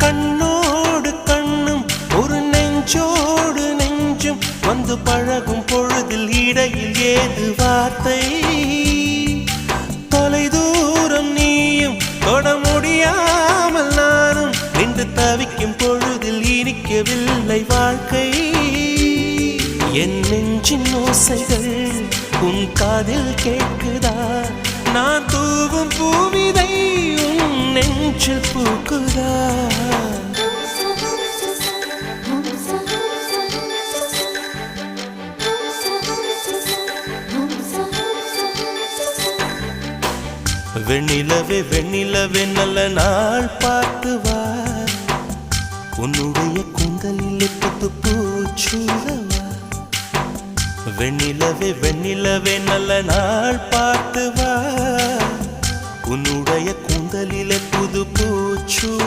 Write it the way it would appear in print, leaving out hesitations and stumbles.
கண்ணோடு கண்ணும் ஒரு நெஞ்சோடு நெஞ்சும் வந்து பழகும் பொழுதில் இடையில் ஏது வார்த்தை தொலை தூரம் நீயும் தொட முடியாமல் நானும் நின்று தவிக்கும் பொழுதில் இனிக்கவில்லை வாழ்க்கை என் நெஞ்சின் ஓசைகள் உன் காதில் கேட்குதா நான் தூவும் பூவிதை உன் நெஞ்சில் பூக்குதா வெண்ணிலவே வெண்ணிலவே நல்ல நாள் பார்த்து வா உன்னுடைய கூந்தலில் புத்து பூச்சூடவா வெண்ணிலவே வெண்ணிலவே நல்ல நாள் பார்த்து வா உன்னுடைய கூந்தலில் புது பூச்சு